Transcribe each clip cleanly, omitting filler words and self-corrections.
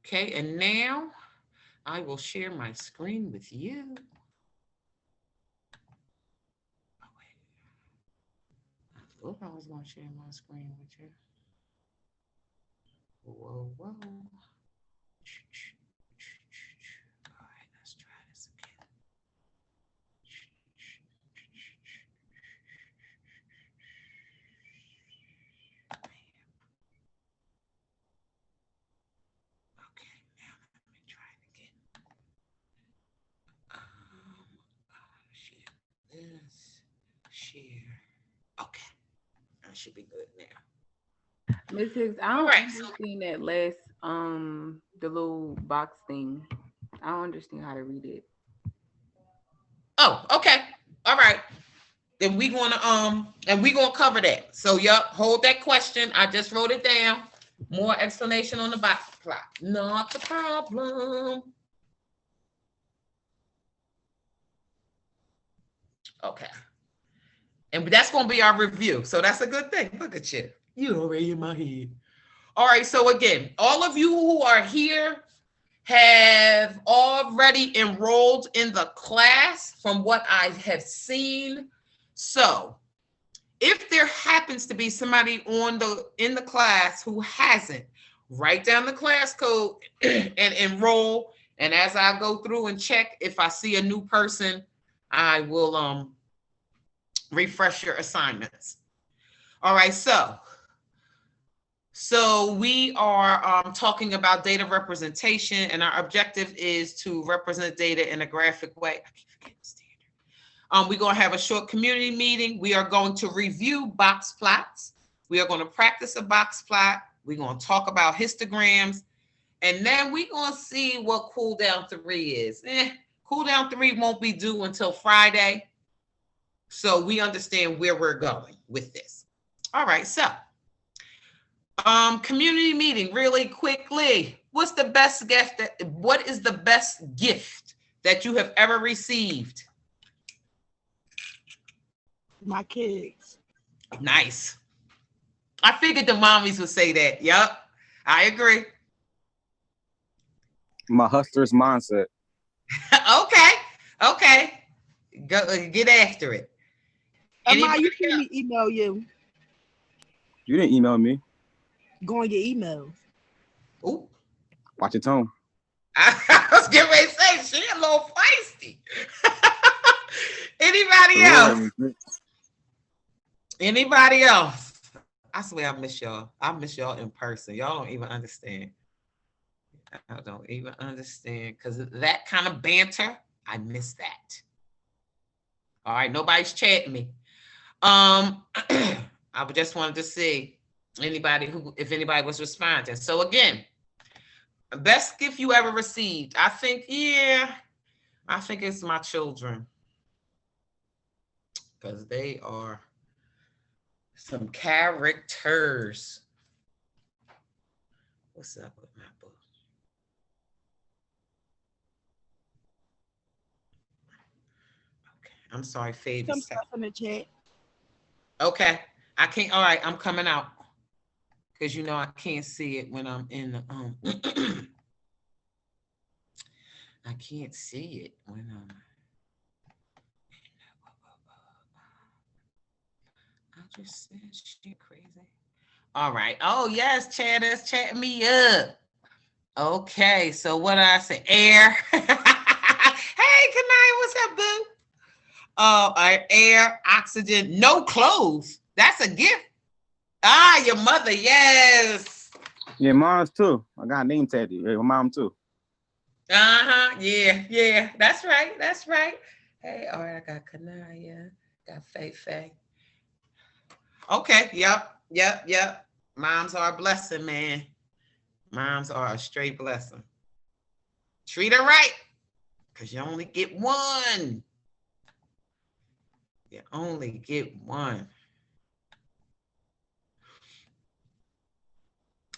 Okay, and now I will share my screen with you. Oh, wait. I thought I was going to share my screen with you. Whoa, whoa. All right, let's try this again. Okay, now let me try it again. Share this. Share. Okay, that should be good now. Miss Hicks, I All don't right. So, understand that last the little box thing. I don't understand how to read it. oh, okay. All right. Then we gonna cover that. So yup, hold that question. I just wrote it down. More explanation on the box plot. Not the problem. Okay. And that's gonna be our review. So that's a good thing. Look at you. You already in my head. All right. So again, all of you who are here have already enrolled in the class from what I have seen. So if there happens to be somebody in the class who hasn't, write down the class code and enroll. And as I go through and check, if I see a new person, I will refresh your assignments. All right, so we are talking about data representation, and our objective is to represent data in a graphic way. I keep forgetting standard. We're going to have a short community meeting. We are going to review box plots. We are going to practice a box plot. We're going to talk about histograms. And then we're going to see what cool down 3 is. Cool down 3 won't be due until Friday. So we understand where we're going with this. All right, so community meeting really quickly. What is the best gift that you have ever received? My kids. Nice. I figured the mommies would say that. Yep, I agree. My hustler's mindset. Okay. Go get after it. Emma, you see me email you. You didn't email me. Go on your emails. Ooh. Watch your tone. I was getting ready to say she a little feisty. Anybody else? Anybody else? I swear I miss y'all. I miss y'all in person. Y'all don't even understand. I don't even understand because that kind of banter, I miss that. All right, nobody's chatting me. I just wanted to see if anybody was responding. So again, best gift you ever received. I think it's my children. Because they are some characters. What's up with my book? Okay, I'm sorry, Fabi. Some stuff in the chat. Okay, I can't. All right, I'm coming out because I can't see it when I'm in the I can't see it when I'm. I just said shit crazy. All right. Oh yes, chatters, chat me up. Okay, so what did I say? Air. Hey, Kanai, what's up, boo? Air, oxygen, no clothes. That's a gift. Your mother, yes. Yeah, mom's too. I got a name tattoo. Yeah, my mom too. Yeah. That's right. Hey, all right, I got Kanaya, got Faye. Okay, yep. Moms are a blessing, man. Moms are a straight blessing. Treat her right, because you only get one. You only get one.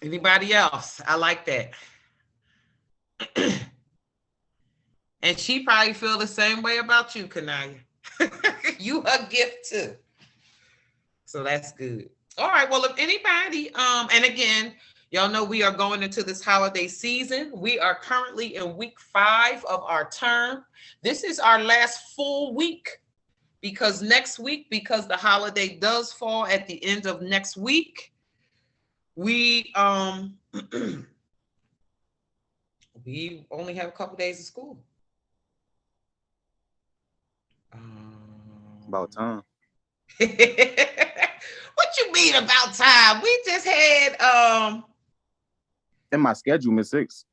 Anybody else? I like that. And she probably feel the same way about you, Kanaya. You her gift too. So that's good. All right. Well, if anybody, and again, Y'all know we are going into this holiday season. We are currently in week 5 of our term. This is our last full week because next week, because the holiday does fall at the end of next week, we we only have a couple days of school. About time. What you mean about time? We just had In my schedule, Miss 6.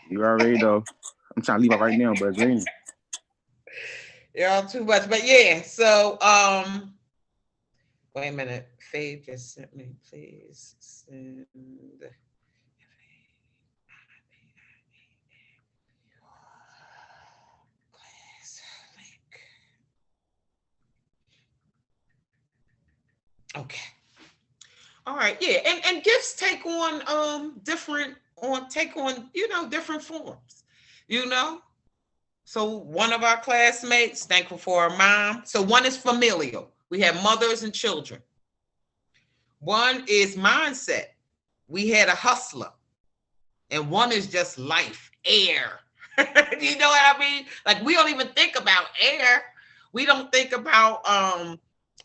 You already know. I'm trying to leave out right now, but it's raining. Y'all too much. But yeah, so wait a minute. Faye just sent me, please send class link. Okay. All right, yeah, and gifts take on different different forms, So one of our classmates, thankful for our mom. So one is familial. We have mothers and children. One is mindset. We had a hustler. And one is just life, air. You know what I mean? Like we don't even think about air. We don't think about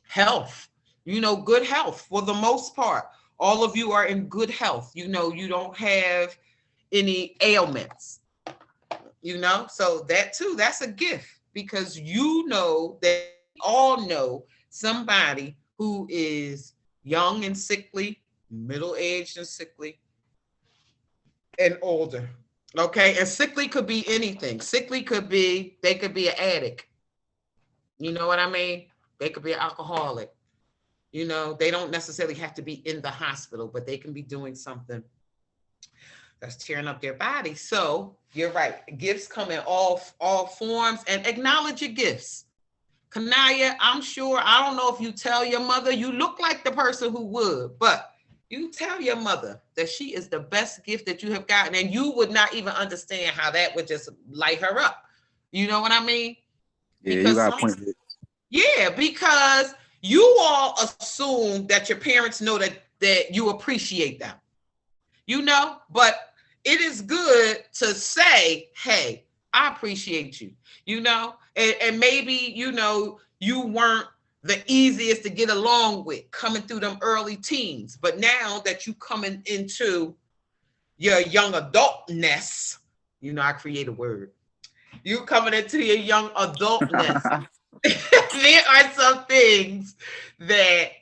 health. Good health for the most part. All of you are in good health. You don't have any ailments. So that too, that's a gift because that we all know somebody who is young and sickly, middle-aged and sickly, and older. Okay, and sickly could be anything. Sickly they could be an addict. You know what I mean? They could be an alcoholic. They don't necessarily have to be in the hospital, but they can be doing something that's tearing up their body. So you're right. Gifts come in all forms, and acknowledge your gifts. Kanaya, I'm sure, I don't know if you tell your mother, you look like the person who would, but you tell your mother that she is the best gift that you have gotten, and you would not even understand how that would just light her up. You know what I mean? Yeah, you got a point. Yeah, because you all assume that your parents know that you appreciate them, but it is good to say, hey, I appreciate you, and maybe, you weren't the easiest to get along with coming through them early teens, but now that you coming into your young adultness, I create a word. You coming into your young adultness. There are some things that,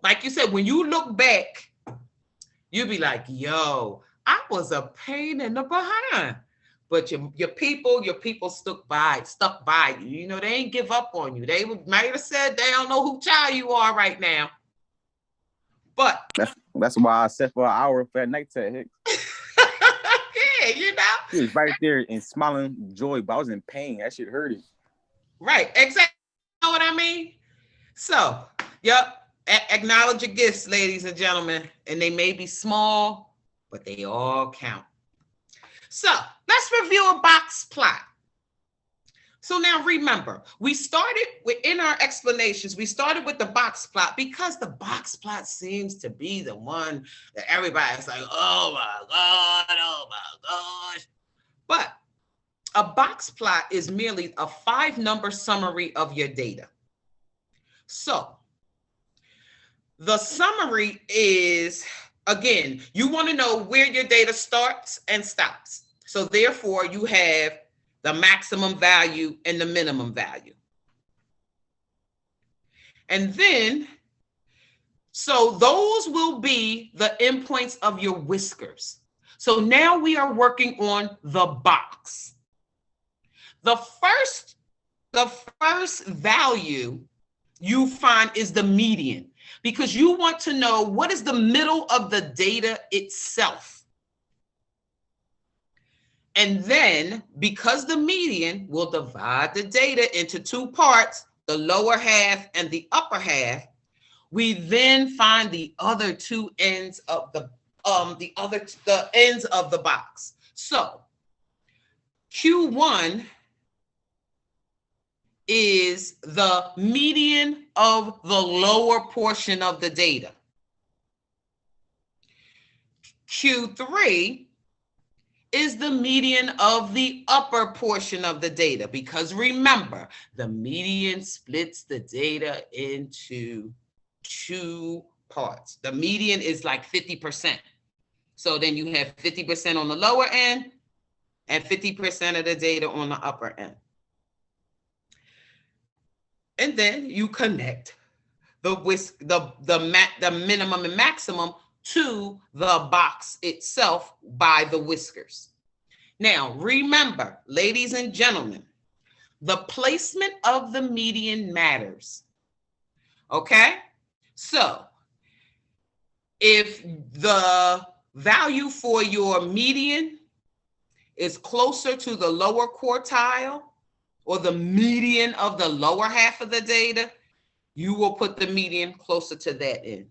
like you said, when you look back, you'll be like, yo, I was a pain in the behind. But your people stuck by you. They ain't give up on you. They might have said they don't know who child you are right now. But that's why I set for an hour for that night tag. Yeah, He was right there and smiling joy, but I was in pain. That shit hurted. Right, exactly. You know what I mean? So, yep, acknowledge your gifts, ladies and gentlemen, and they may be small, but they all count. So let's review a box plot. So now remember, we started in our explanations, we started with the box plot because the box plot seems to be the one that everybody's like, oh my gosh. But a box plot is merely a 5-number summary of your data. So the summary is, again, you want to know where your data starts and stops. So therefore, you have the maximum value and the minimum value. And then, so those will be the endpoints of your whiskers. So now we are working on the box. The first value you find is the median, because you want to know what is the middle of the data itself. And then, because the median will divide the data into 2 parts, the lower half and the upper half, we then find the other 2 ends of the ends of the box. So Q1 is the median of the lower portion of the data. Q3 is the median of the upper portion of the data, because remember, the median splits the data into two parts. The median is like 50%. So then you have 50% on the lower end and 50% of the data on the upper end. And then you connect the minimum and maximum to the box itself by the whiskers. Now, remember, ladies and gentlemen, the placement of the median matters. Okay? So, if the value for your median is closer to the lower quartile or the median of the lower half of the data, you will put the median closer to that end.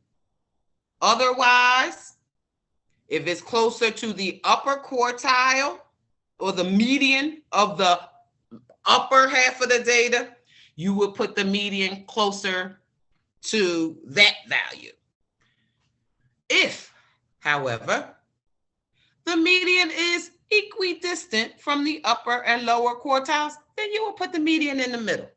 Otherwise, if it's closer to the upper quartile or the median of the upper half of the data, you will put the median closer to that value. If, however, the median is equidistant from the upper and lower quartiles, then you will put the median in the middle.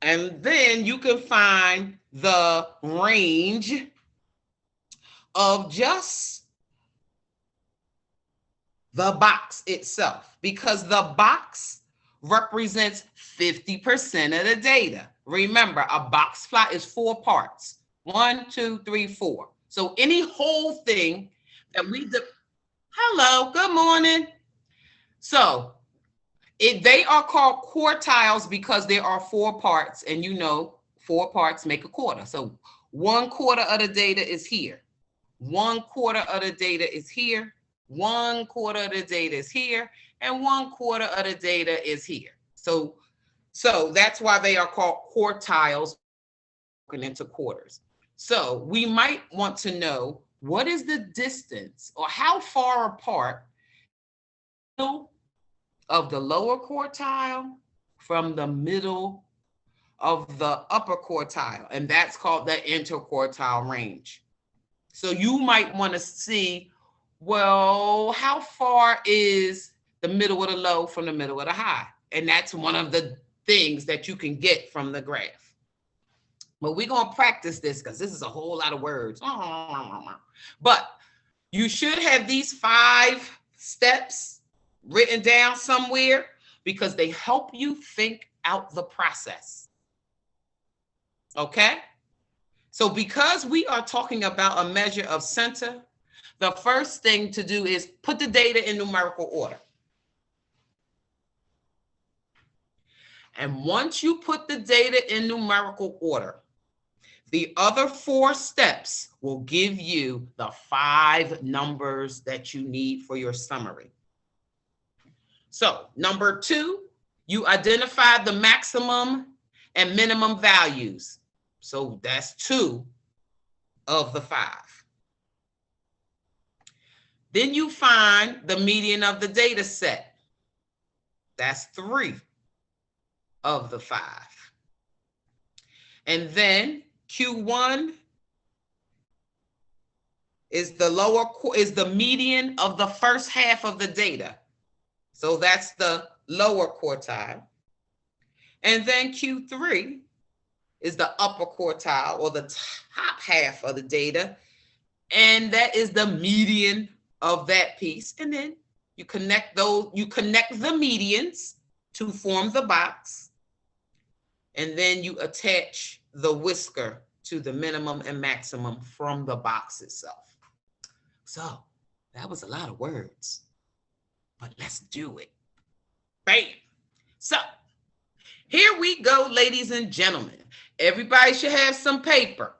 And then you can find the range of just the box itself, because the box represents 50% of the data. Remember, a box plot is 4 parts. 1, 2, 3, 4. So any whole thing that we do. Hello, good morning. So they are called quartiles because there are 4 parts, and you know 4 parts make a quarter. So 1/4 of the data is here. 1/4 of the data is here. 1/4 of the data is here, and 1/4 of the data is here. So that's why they are called quartiles, broken into quarters. So we might want to know, what is the distance or how far apart of the lower quartile from the middle of the upper quartile, and that's called the interquartile range. So you might want to see, well, how far is the middle of the low from the middle of the high? And that's one of the things that you can get from the graph. But we're going to practice this because this is a whole lot of words. But you should have these 5 steps written down somewhere because they help you think out the process. Okay? So because we are talking about a measure of center, the first thing to do is put the data in numerical order. And once you put the data in numerical order, the other 4 steps will give you the 5 numbers that you need for your summary. So number 2, you identify the maximum and minimum values. So that's 2 of the 5. Then you find the median of the data set. That's 3 of the 5. And then Q1 is the median of the first half of the data. So that's the lower quartile. And then Q3 is the upper quartile or the top half of the data. And that is the median of that piece. And then you connect the medians to form the box. And then you attach the whisker to the minimum and maximum from the box itself. So that was a lot of words, but let's do it. Bam. So here we go, ladies and gentlemen. Everybody should have some paper,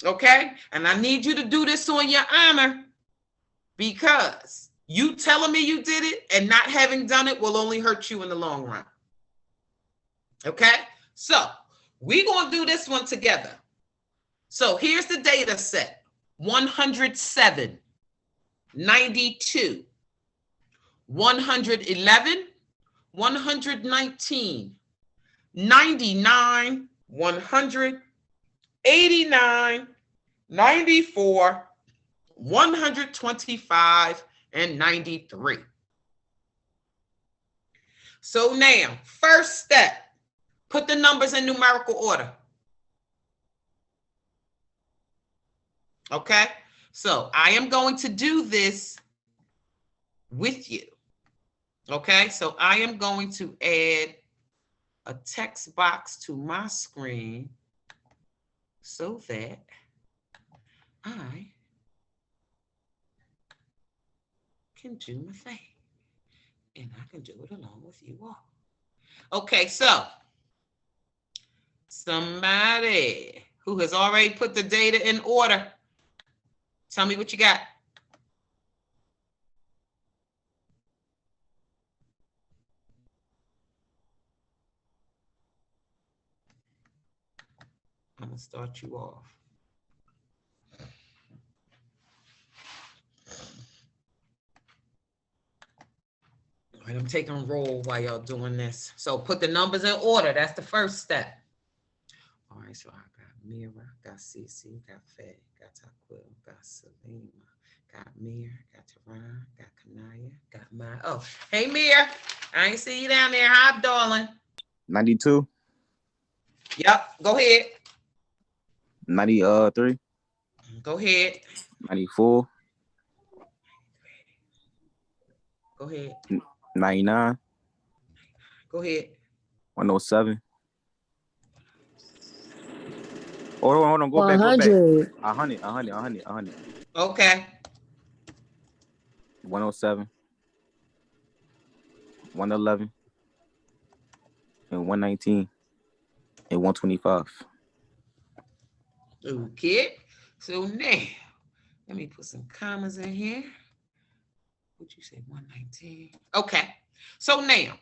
okay? And I need you to do this on your honor, because you telling me you did it and not having done it will only hurt you in the long run. Okay? So we're going to do this one together. So here's the data set: 107, 92, 111, 119, 99, 100, 89, 94, 125, and 93. So now, first step, put the numbers in numerical order. Okay, so I am going to do this with you. Okay, so I am going to add a text box to my screen so that I can do my thing. And I can do it along with you all. Okay, so somebody who has already put the data in order, tell me what you got. I'm gonna start you off. All right, I'm taking roll while y'all doing this. So put the numbers in order. That's the first step. All right, so I got Mira, got Cece, got Faye, got Taquil, got Selima, got Mir, got Teron, got Kanaya, got my. Oh, hey Mir, I ain't see you down there. Hi, darling. 92. Yep, go ahead. 93. Go ahead. 94. Go ahead. 99. Go ahead. 107. Oh, hold on, go back. 100. 100. Okay. 107. 111. And 119. And 125. Okay. So now, let me put some commas in here. What'd you say, 119? Okay. So now,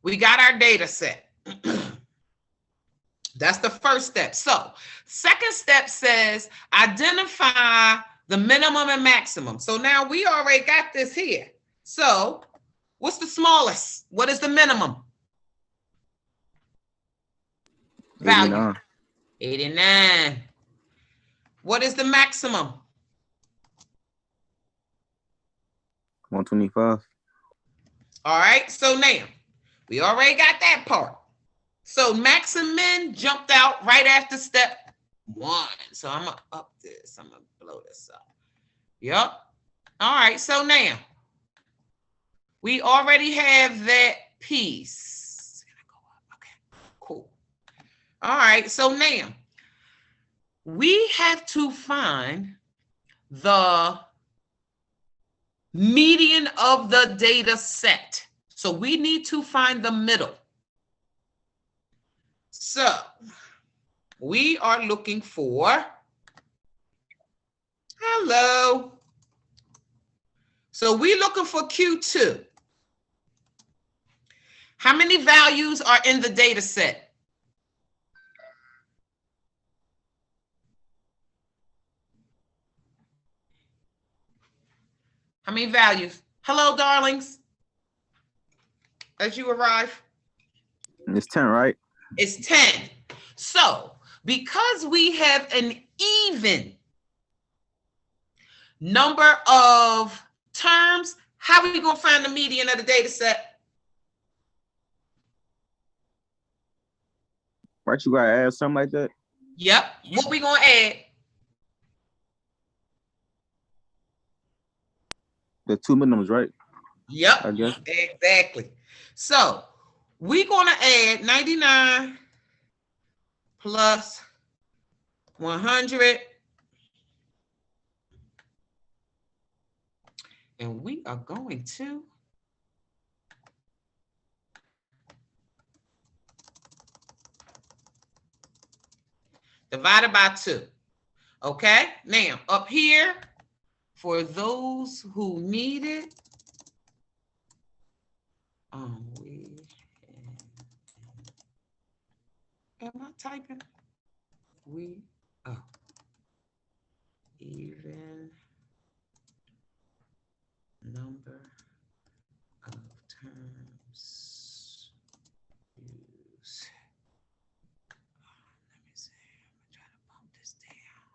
we got our data set. That's the first step. So, second step says identify the minimum and maximum. So now we already got this here. So, what's the smallest? What is the minimum value? 89. 89. What is the maximum? 125. All right, so now we already got that part. So max and min jumped out right after step 1. So I'm gonna up this. I'm gonna blow this up. Yep. All right, so now we already have that piece. Okay, cool. All right, so now we have to find the median of the data set. So we need to find the middle. So we are looking for, hello. So we're looking for Q2. How many values are in the data set? How many values? Hello, darlings. As you arrive. It's 10, right? It's 10. So because we have an even number of terms, how are we going to find the median of the data set? Right, you gotta add something like that? Yep. What we going to add? The two minimums, right? Yep. I guess. Exactly. So we're going to add 99 plus 100. And we are going to divide it by 2. Okay, now up here, for those who need it, am I typing? Even number of terms used. Let me see. I'm gonna try to bump this down.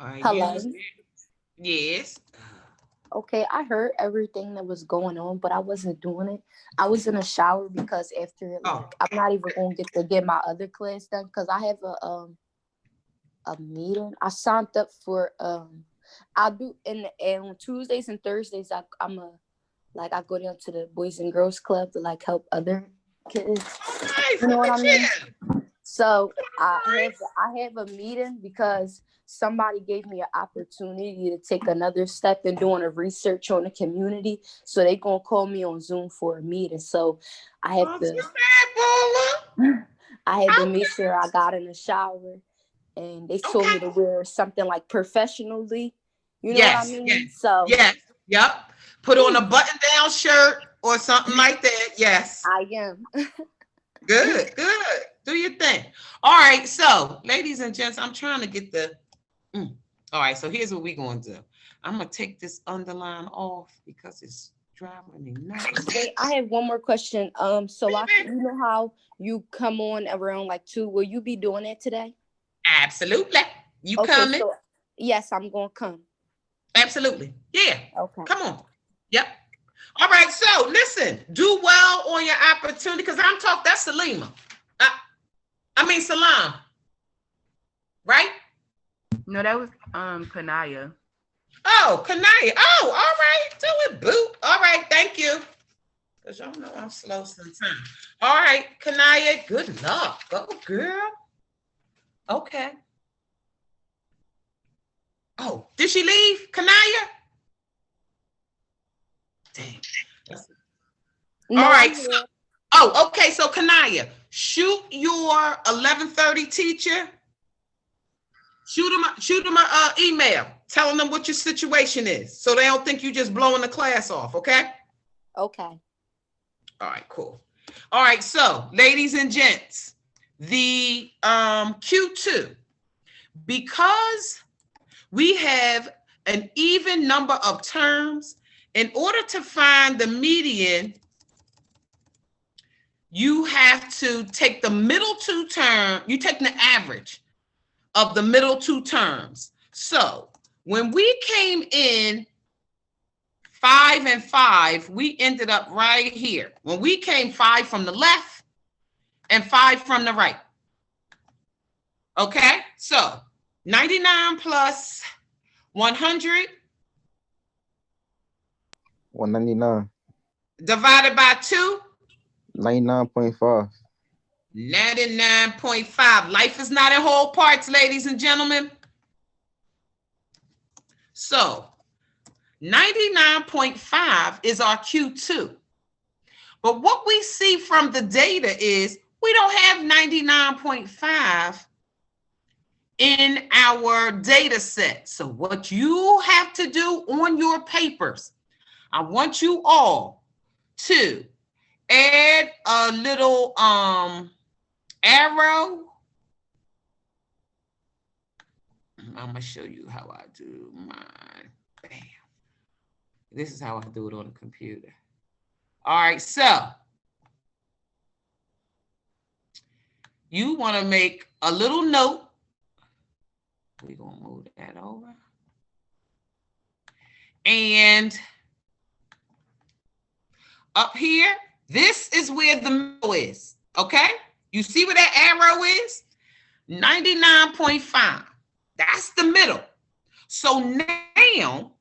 Are Hello. you? Yes. Okay, I heard everything that was going on, but I wasn't doing it. I was in a shower because after Oh. I'm not even going to get my other class done because I have a meeting. I signed up for I do and on Tuesdays and Thursdays I go down to the Boys and Girls Club to like help other kids. Nice. You know what I mean? Yeah. So I have a meeting because somebody gave me an opportunity to take another step in doing a research on the community. So they gonna call me on Zoom for a meeting. So I have to make sure I got in the shower, and they told me to wear something like professionally. You know what I mean? Yes. So yes. Yep. Put on a button-down shirt or something like that. Yes. I am. Good. Do your thing. All right. So, ladies and gents, I'm trying to get the. All right. So here's what we're going to do. I'm going to take this underline off because it's driving me nuts. Wait, I have one more question. So you know how you come on around like 2? Will you be doing it today? Absolutely. You coming? So, yes, I'm going to come. Absolutely. Yeah. Okay. Come on. Yep. All right. So listen, do well on your opportunity because I'm talking. That's Salima. Salam. Right? No, that was Kanaya. Oh, Kanaya. Oh, all right. Do it, boo. All right. Thank you. Because y'all know I'm slow sometimes. All right, Kanaya. Good luck. Go, girl. Okay. Oh, did she leave, Kanaya? Dang. No, all right. Okay. So Kanaya, shoot your 11:30 teacher. Shoot them an email telling them what your situation is, so they don't think you just blowing the class off. Okay. Okay. All right. Cool. All right. So, ladies and gents, the Q2, because we have an even number of terms. In order to find the median, you have to take the middle 2 terms. You take the average of the middle 2 terms. So when we came in 5 and 5, we ended up right here. When we came 5 from the left and 5 from the right. Okay, so 99 plus 100. 199. Divided by 2. 99.5. 99.5. Life is not in whole parts, ladies and gentlemen. So 99.5 is our Q2. But what we see from the data is we don't have 99.5 in our data set. So what you have to do on your papers, I want you all to add a little arrow. I'm gonna show you how I do mine. Bam. This is how I do it on the computer. All right, so you want to make a little note. We're gonna move that over. And up here, this is where the middle is, okay? You see where that arrow is? 99.5. That's the middle. So now,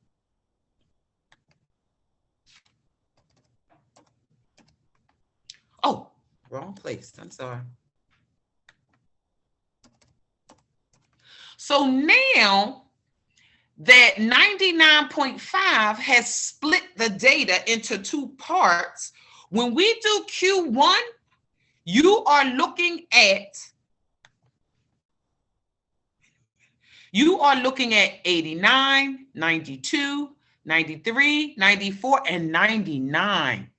oh, wrong place. I'm sorry. So now that 99.5 has split the data into 2 parts, when we do Q1, you are looking at 89, 92, 93, 94, and 99.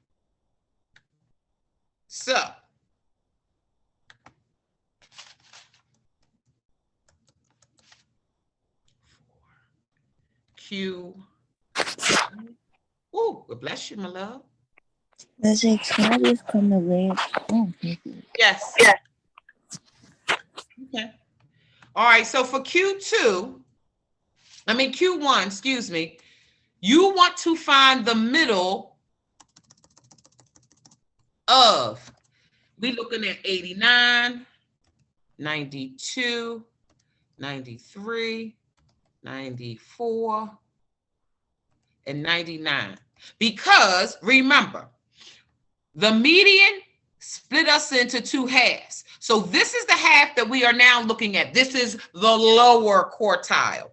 So Q. Oh, bless you, my love. Does it can I just come to land? Oh, yes. Okay. All right. So for Q2, Q1, excuse me, you want to find the middle of, we looking at 89, 92, 93, 94, and 99. Because remember, the median split us into two halves. So this is the half that we are now looking at. This is the lower quartile.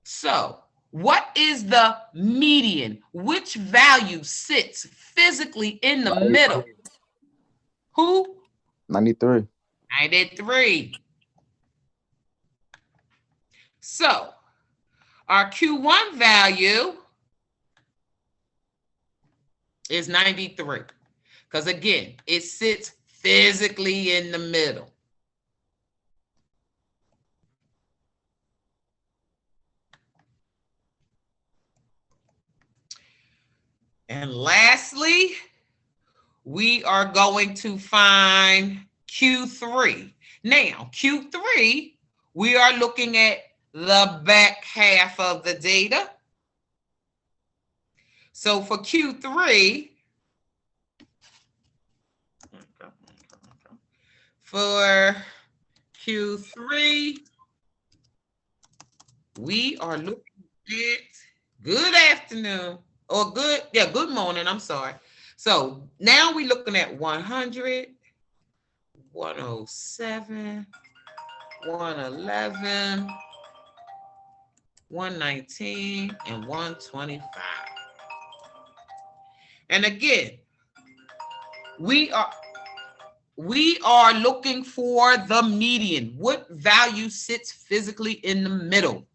So what is the median? Which value sits physically in the middle? Who? 93. 93. So our Q1 value is 93. Because again, it sits physically in the middle. And lastly, we are going to find Q3. Now, Q3, we are looking at the back half of the data. So for Q3, we are looking at, good afternoon, or good morning, I'm sorry. So now we're looking at 100, 107, 111, 119, and 125. And again, we are looking for the median. What value sits physically in the middle?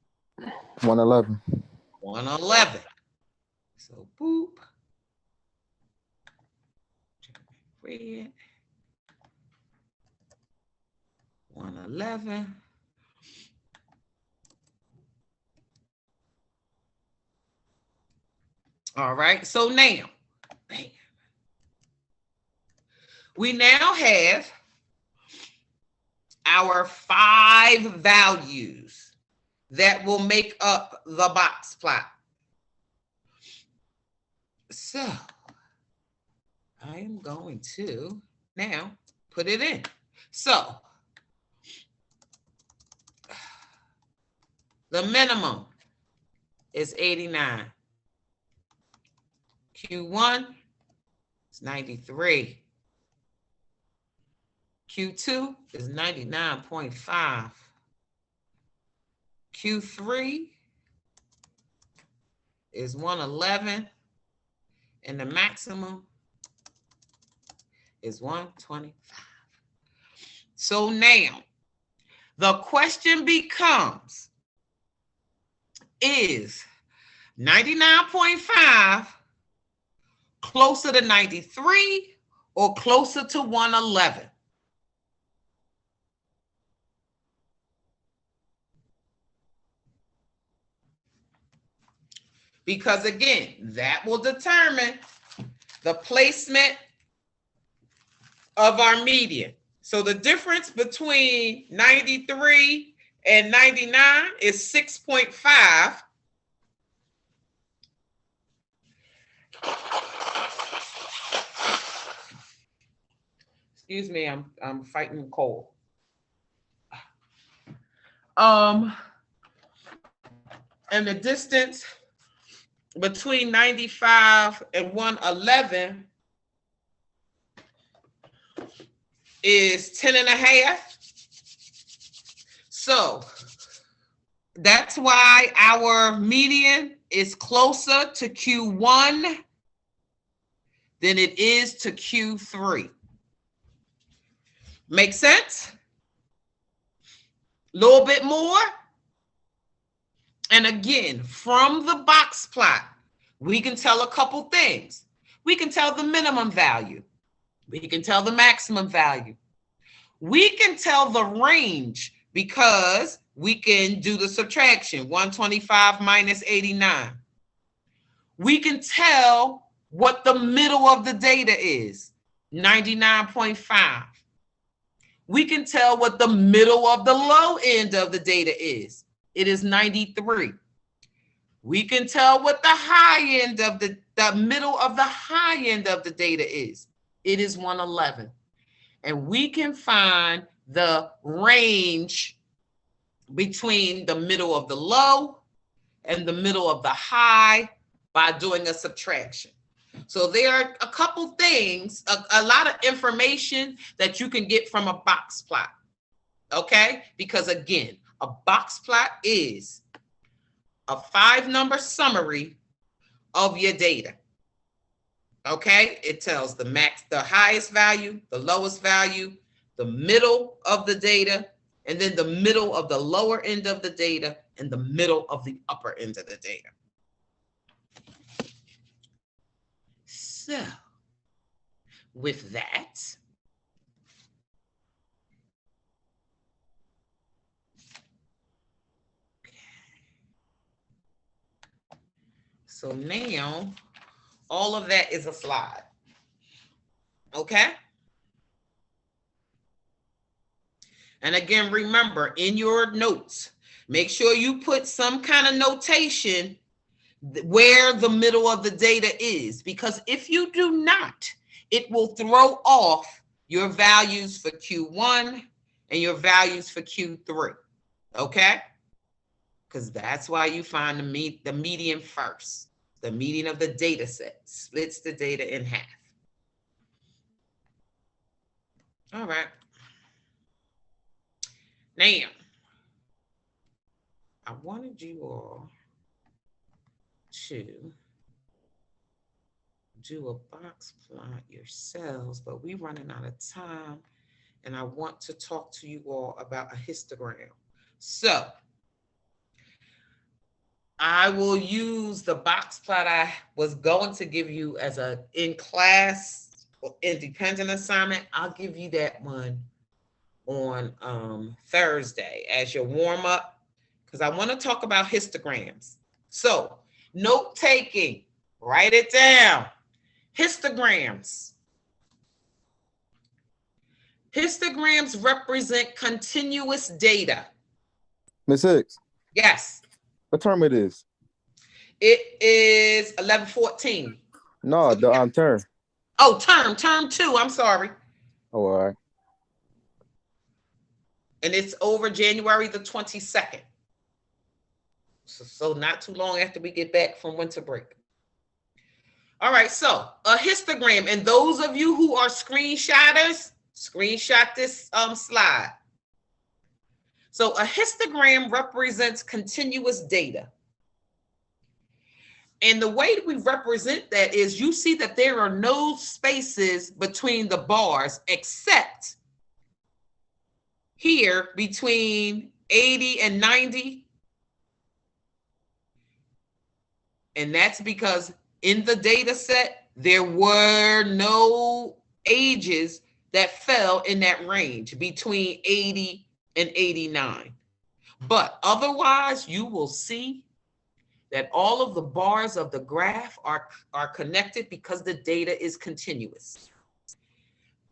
111. 111. So boop. Red. 111. All right, so now, bam. We now have our 5 values that will make up the box plot. So I am going to now put it in. So the minimum is 89. Q1 is 93. Q2 is 99.5. Q3 is 111. And the maximum is 125. So now the question becomes, is 99.5 closer to 93 or closer to 111? Because again, that will determine the placement of our median. So the difference between 93 and 99 is 6.5. Excuse me, I'm fighting a cold. And the distance between 95 and 111 is 10.5. So that's why our median is closer to Q1 than it is to Q3. Make sense? A little bit more? And again, from the box plot, we can tell a couple things. We can tell the minimum value. We can tell the maximum value. We can tell the range because we can do the subtraction, 125 minus 89. We can tell what the middle of the data is, 99.5. We can tell what the middle of the low end of the data is, it is 93. We can tell what the high end of the middle of the high end of the data is. It is 111. And we can find the range between the middle of the low and the middle of the high by doing a subtraction. So there are a couple things, a lot of information that you can get from a box plot, okay? Because again, a box plot is a 5-number summary of your data, okay? It tells the highest value, the lowest value, the middle of the data, and then the middle of the lower end of the data, and the middle of the upper end of the data. So, with that, so now all of that is a slide, okay? And again, remember, in your notes, make sure you put some kind of notation where the middle of the data is, because if you do not, it will throw off your values for Q1 and your values for Q3, okay? Because that's why you find the median first. The median of the data set splits the data in half. All right. Now, I wanted you all to do a box plot yourselves, but we're running out of time, and I want to talk to you all about a histogram. So I will use the box plot I was going to give you as a in-class independent assignment. I'll give you that one on Thursday as your warm-up, because I want to talk about histograms. So note taking, write it down. Histograms. Histograms represent continuous data. Miss Hicks, Yes, what term it is? it is 11-14. No, the term. Oh, term 2, I'm sorry. Oh, all right. And it's over January the 22nd. So not too long after we get back from winter break. All right, so a histogram, and those of you who are screenshotters, screenshot this slide. So a histogram represents continuous data. And the way we represent that is you see that there are no spaces between the bars except here between 80 and 90. And that's because in the data set, there were no ages that fell in that range between 80 and 89. But otherwise, you will see that all of the bars of the graph are connected because the data is continuous.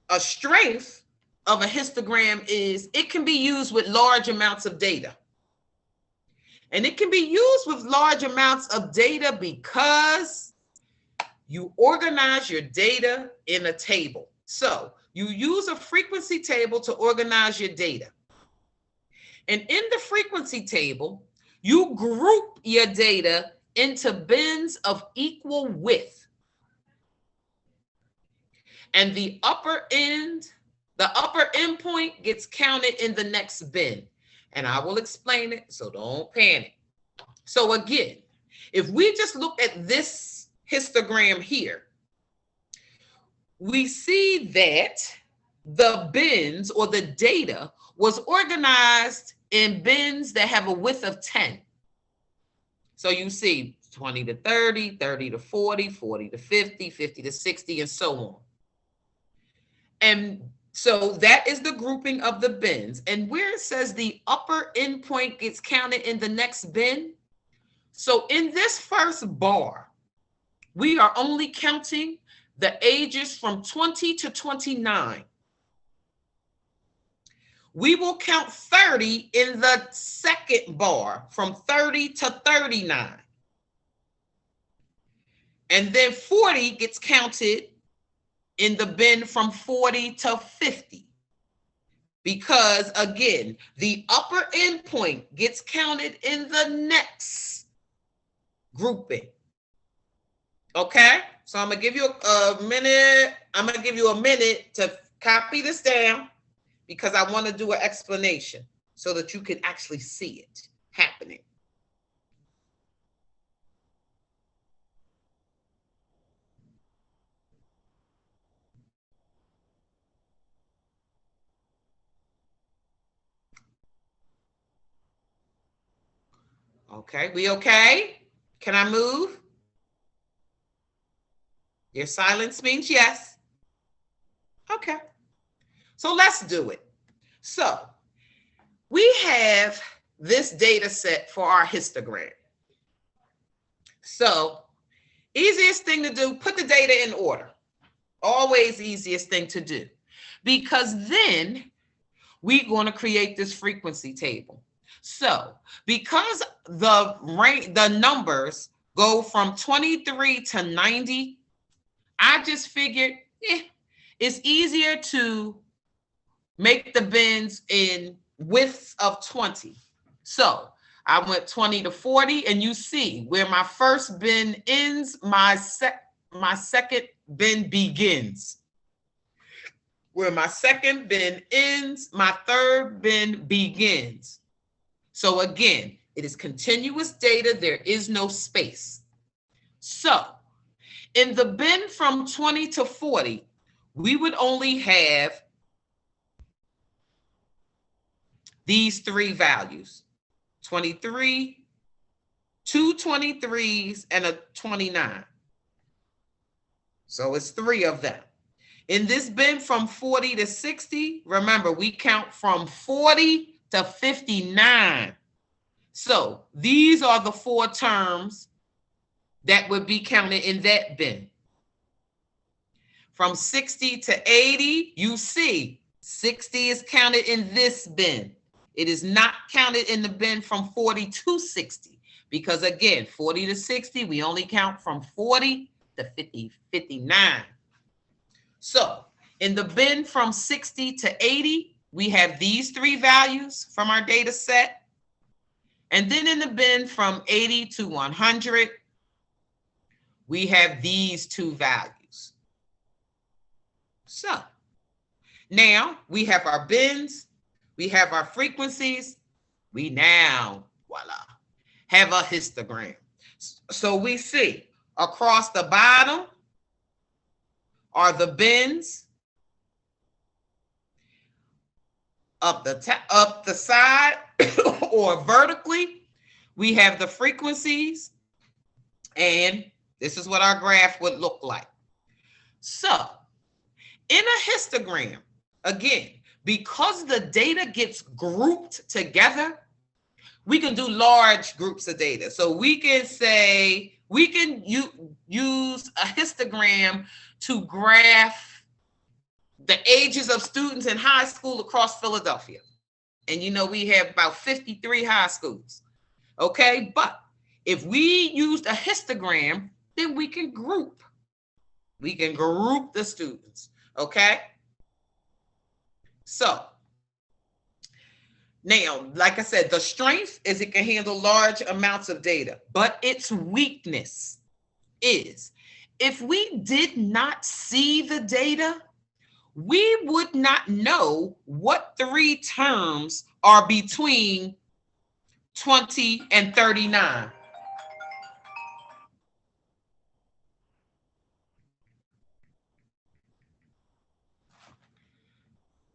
A strength of a histogram is it can be used with large amounts of data. And it can be used with large amounts of data because you organize your data in a table. So you use a frequency table to organize your data. And in the frequency table, you group your data into bins of equal width. And the upper endpoint gets counted in the next bin. And I will explain it, so don't panic. So again, if we just look at this histogram here, we see that the bins or the data was organized in bins that have a width of 10. So you see 20 to 30, 30 to 40, 40 to 50, 50 to 60, and so on. And so that is the grouping of the bins. And where it says the upper endpoint gets counted in the next bin, so in this first bar, we are only counting the ages from 20 to 29. we will count 30 in the second bar from 30 to 39. And then 40 gets counted in the bin from 40 to 50. Because again, the upper end point gets counted in the next grouping. Okay, so I'm gonna give you a minute. I'm gonna give you a minute to copy this down because I want to do an explanation so that you can actually see it happening. Okay, we okay? Can I move? Your silence means yes. Okay, so let's do it. So we have this data set for our histogram. So easiest thing to do, put the data in order. Always easiest thing to do. Because then we're going to create this frequency table. So because the numbers go from 23 to 90, I just figured it's easier to make the bins in widths of 20. So I went 20 to 40, and you see where my first bin ends, my second bin begins. Where my second bin ends, my third bin begins. So again, it is continuous data. There is no space. So in the bin from 20 to 40, we would only have these three values, 23, two 23s, and a 29. So it's three of them. In this bin from 40 to 60, remember, we count from 40 to 59. So these are the four terms that would be counted in that bin. From 60 to 80, you see 60 is counted in this bin. It is not counted in the bin from 40 to 60 because again, 40 to 60, we only count from 40 to 59. So in the bin from 60 to 80, we have these three values from our data set. And then in the bin from 80 to 100, we have these two values. So now we have our bins, we have our frequencies, we now, voila, have a histogram. So we see across the bottom are the bins. Up the side or vertically, we have the frequencies, and this is what our graph would look like. So in a histogram, again, because the data gets grouped together, we can do large groups of data. So we can say, we can use a histogram to graph the ages of students in high school across Philadelphia. And you know, we have about 53 high schools. Okay, but if we used a histogram, then we can group. We can group the students, okay? So now, like I said, the strength is it can handle large amounts of data, but its weakness is if we did not see the data, we would not know what three terms are between 20 and 39.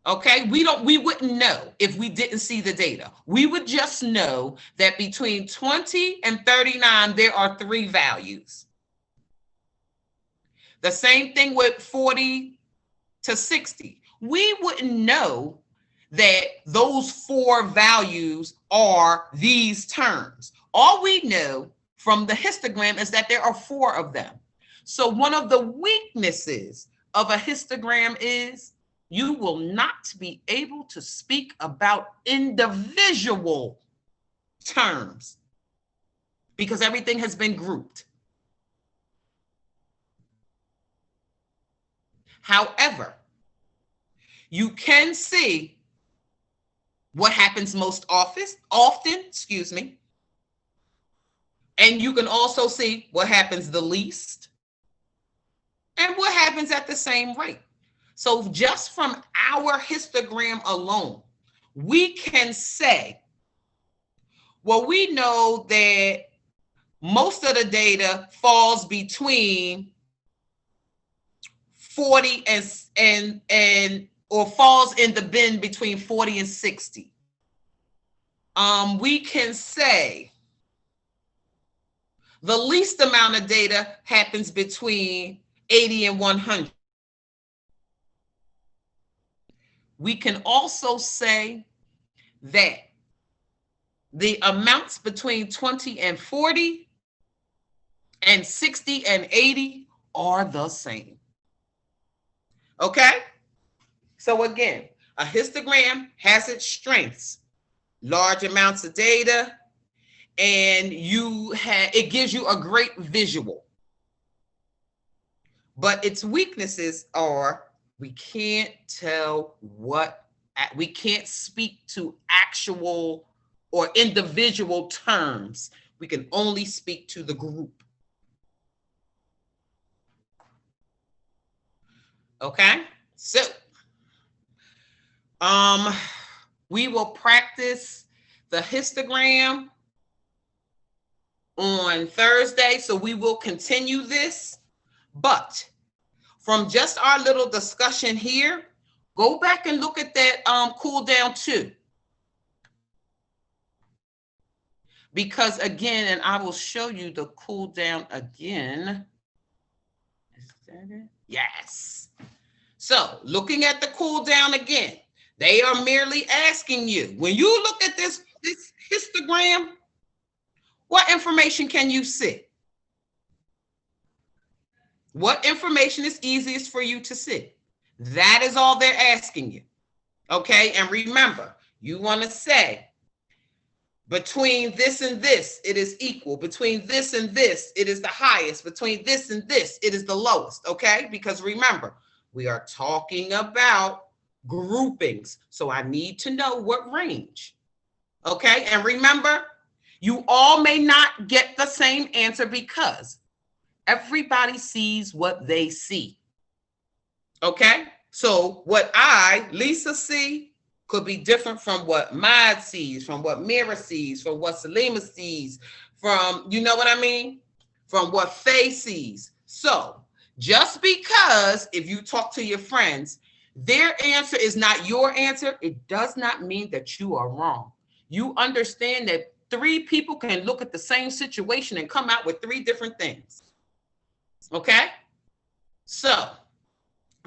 Okay, we wouldn't know if we didn't see the data. We would just know that between 20 and 39, there are three values. The same thing with 40 to 60. We wouldn't know that those four values are these terms. All we know from the histogram is that there are four of them. So one of the weaknesses of a histogram is you will not be able to speak about individual terms because everything has been grouped. However, you can see what happens most often, excuse me, and you can also see what happens the least and what happens at the same rate. So just from our histogram alone, we can say, well, we know that most of the data falls between 40 or falls in the bin between 40 and 60. We can say the least amount of data happens between 80 and 100. We can also say that the amounts between 20 and 40 and 60 and 80 are the same. Okay? So again, a histogram has its strengths, large amounts of data, and it gives you a great visual. But its weaknesses are we can't we can't speak to actual or individual terms. We can only speak to the group. Okay, so we will practice the histogram on Thursday, so we will continue this. But from just our little discussion here, go back and look at that cool down too. Because again, and I will show you the cool down again. Is that it? Yes. So looking at the cool down again, they are merely asking you, when you look at this histogram, what information can you see? What information is easiest for you to see? That is all they're asking you. Okay, and remember, you want to say, between this and this, it is equal. Between this and this, it is the highest. Between this and this, it is the lowest, okay? Because remember, we are talking about groupings. So I need to know what range, okay? And remember, you all may not get the same answer because everybody sees what they see, okay? So what Lisa, see could be different from what Mad sees, from what Mira sees, from what Salima sees, from, you know what I mean? From what Faye sees. So just because if you talk to your friends, their answer is not your answer, it does not mean that you are wrong. You understand that 3 people can look at the same situation and come out with 3 different things. Okay? So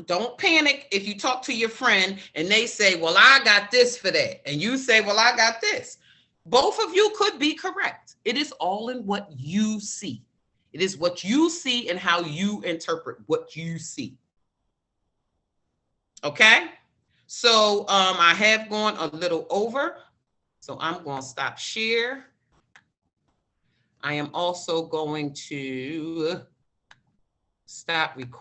don't panic if you talk to your friend and they say, well, I got this for that. And you say, well, I got this. Both of you could be correct. It is all in what you see. It is what you see and how you interpret what you see. Okay? So I have gone a little over. So I'm going to stop share. I am also going to stop recording.